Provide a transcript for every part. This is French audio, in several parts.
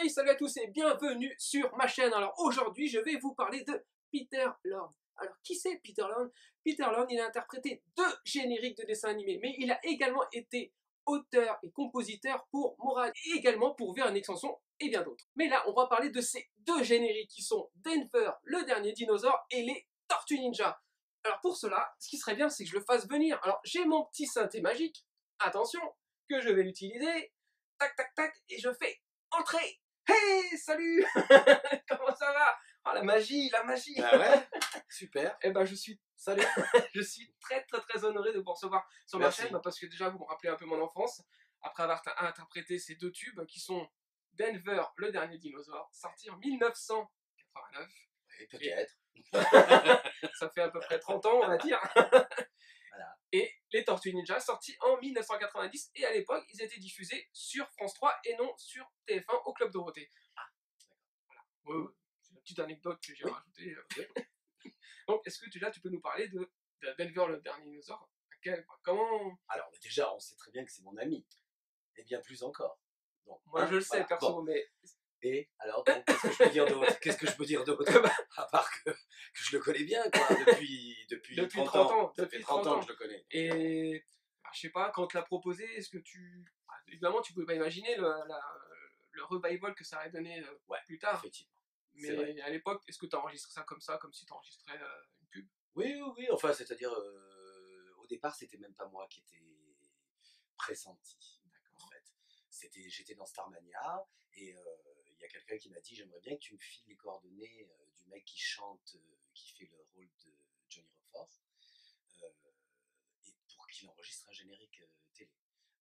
Hey, salut à tous et bienvenue sur ma chaîne. Alors aujourd'hui, je vais vous parler de Peter Lorre. Alors qui c'est Peter Lorre? Peter Lorre, il a interprété 2 génériques de dessins animés, mais il a également été auteur et compositeur pour Morad et également pour Véronique Sanson et bien d'autres. Mais là, on va parler de ces 2 génériques qui sont Denver, le dernier dinosaure, et les Tortues Ninja. Alors pour cela, ce qui serait bien, c'est que je le fasse venir. Alors j'ai mon petit synthé magique, attention, que je vais l'utiliser. Tac, tac, tac, et je fais entrer. Hey, salut. Comment ça va? Oh, la magie, la magie. Ah ouais, super. Eh ben, je suis Salut. je suis très honoré de vous recevoir sur ma Merci. chaîne, parce que déjà vous me rappelez un peu mon enfance après avoir interprété ces 2 tubes qui sont Denver, le dernier dinosaure, sorti en 1989. Oui, peut-être. Ça fait à peu près 30 ans, on va dire. Voilà. Et les Tortues Ninja, sortis en 1990, et à l'époque, ils étaient diffusés sur France 3 et non sur TF1 au Club Dorothée. Ah, Ouais, ouais, c'est une petite anecdote que j'ai Oui. rajoutée. Donc, est-ce que tu peux nous parler de Denver, le dernier dinosaure? Comment? Alors, déjà, on sait très bien que c'est mon ami. Et bien plus encore. Donc, Moi, je le sais, voilà. perso, Bon. mais Et alors, donc, qu'est-ce que je peux dire d'autre? Qu'est-ce que je peux dire d'autre? À part que je le connais bien, quoi, depuis 30 ans. Ça fait 30 ans que je le connais. Et je sais pas, quand on te l'a proposé, est-ce que évidemment, tu pouvais pas imaginer le revival que ça aurait donné Ouais, plus tard. effectivement. C'est vrai. Mais à l'époque, est-ce que tu as enregistré ça, comme si tu enregistrais une pub? Oui, oui, oui. Enfin, c'est-à-dire, au départ, c'était même pas moi qui étais pressenti, en D'accord. fait. J'étais dans Starmania et il y a quelqu'un qui m'a dit j'aimerais bien que tu me files les coordonnées du mec qui chante, qui fait le rôle de Johnny Roquefort, euh, et pour qu'il enregistre un générique télé.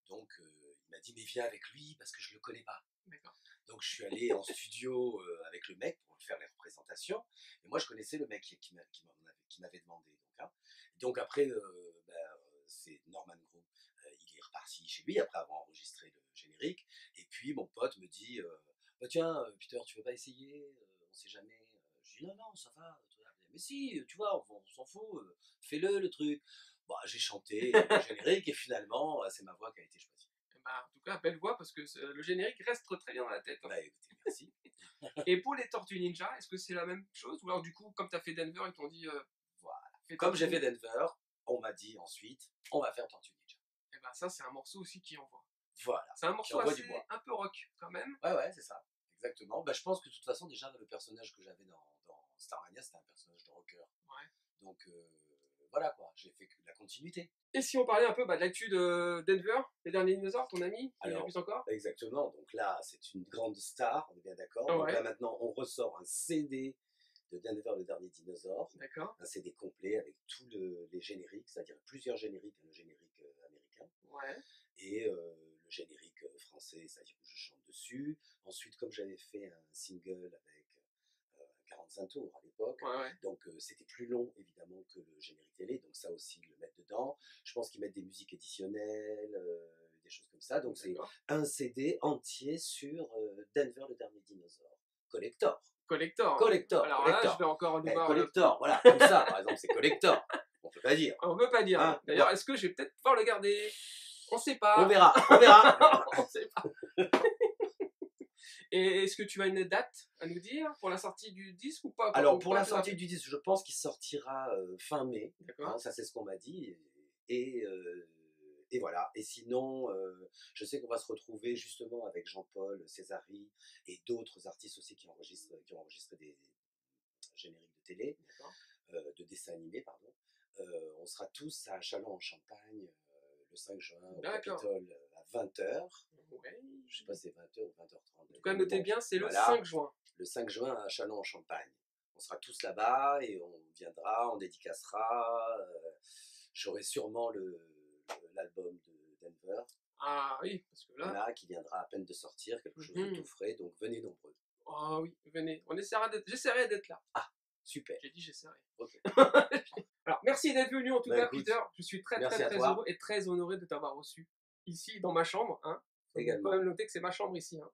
Donc il m'a dit mais viens avec lui parce que je le connais pas. D'accord. Donc je suis allé en studio avec le mec pour faire les représentations. Et moi je connaissais le mec qui m'avait demandé. Donc après, c'est Norman Group. Il est reparti chez lui après avoir enregistré le générique. Et puis mon pote me dit bah, tiens, Peter, tu veux pas essayer? On sait jamais. Je dis non, non, ça va. Mais si, tu vois, on s'en fout. Fais-le, le truc. Bah, j'ai chanté le générique et finalement, c'est ma voix qui a été choisie. En tout cas, belle voix, parce que le générique reste très bien dans la tête. Bah écoutez, merci. Et pour les Tortues Ninja, est-ce que c'est la même chose? Ou alors, du coup, comme tu as fait Denver, ils t'ont dit Voilà. fais Comme j'ai Tortue. fait Denver, on m'a dit ensuite, on va faire Tortue Ninja. Et ben, ça, c'est un morceau aussi qui envoie. Voilà. C'est un Qui morceau envoie du assez bois. un peu rock, quand même. Ouais, ouais, c'est ça. Exactement. Bah, je pense que de toute façon, déjà, le personnage que j'avais dans Starmania, c'était un personnage de rocker. Ouais. Donc, voilà quoi, j'ai fait que la continuité. Et si on parlait un peu de l'actu de Denver, les derniers dinosaures, ton ami, qui Alors, abuse encore? exactement. Donc là, c'est une grande star, on est bien d'accord. Ah Donc là, ouais, maintenant, on ressort un CD de Denver, le dernier dinosaure. d'accord. Un CD complet avec tous les génériques, c'est-à-dire plusieurs génériques, le générique américain. Ouais, Et le générique français, c'est-à-dire que je chante dessus. Ensuite, comme j'avais fait un single avec 45 tours à l'époque, ouais, ouais. donc c'était plus long évidemment que le générique télé, donc ça aussi ils le mettent dedans. Je pense qu'ils mettent des musiques additionnelles, des choses comme ça. Donc c'est D'accord. un CD entier sur Denver le dernier dinosaure. Collector. Collector. Collector. Alors là, Collector. je vais encore Eh, devoir. collector, voilà, comme ça par exemple, c'est collector. On peut pas dire. On peut pas dire. Hein, D'ailleurs, ouais. est-ce que je vais peut-être pouvoir le garder? On sait On pas. verra, on verra. On sait pas. Et est-ce que tu as une date à nous dire pour la sortie du disque ou pas? Alors, Ou pour pas la tout à sortie fait? du disque, je pense qu'il sortira fin mai. D'accord. Hein, ça, c'est ce qu'on m'a dit. Et voilà. Et sinon, je sais qu'on va se retrouver justement avec Jean-Paul Césari et d'autres artistes aussi qui ont enregistré des génériques de télé, D'accord. de dessins animés, pardon. On sera tous à Châlons-en-Champagne le 5 juin au D'accord. Capitole à 20h. Ouais. Je ne sais pas si c'est 20h ou 20h30. En tout cas, notez bien, c'est le voilà. 5 juin. Le 5 juin à Châlons-en-Champagne. On sera tous là-bas et on viendra, on dédicacera. J'aurai sûrement l'album de Denver, Ah oui, parce que là. voilà, qui viendra à peine de sortir, quelque chose de tout frais. Donc venez nombreux. Oh oui, venez. J'essaierai d'être là. Ah, super. J'ai dit j'essaierai. Ok. Alors, merci d'être venu en tout Bah, cas, écoute, Peter. Je suis merci à très toi. heureux et très honoré de t'avoir reçu ici dans ma chambre. Hein. Faut Également. quand même noter que c'est ma chambre ici. Hein.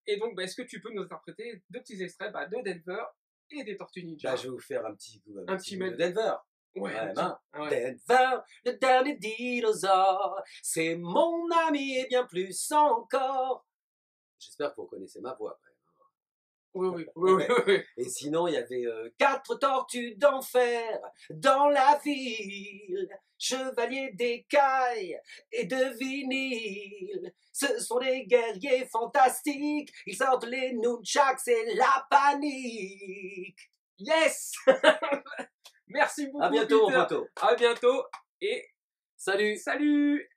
Et donc, est-ce que tu peux nous interpréter 2 petits extraits de Denver et des Tortues Ninja? Bah, je vais vous faire un petit goût petit de Denver. Ouais, Ouais, ah ouais. Denver, le dernier dinosaure, c'est mon ami et bien plus encore. J'espère que vous reconnaissez ma voix. Quand même. Oui. Et sinon, il y avait 4 tortues d'enfer dans la ville, chevaliers d'écailles et de vinyle. Ce sont des guerriers fantastiques, ils sortent les nunchucks, c'est la panique. Yes. Merci beaucoup, À bientôt, Peter. mon poteau. À bientôt et Salut. salut.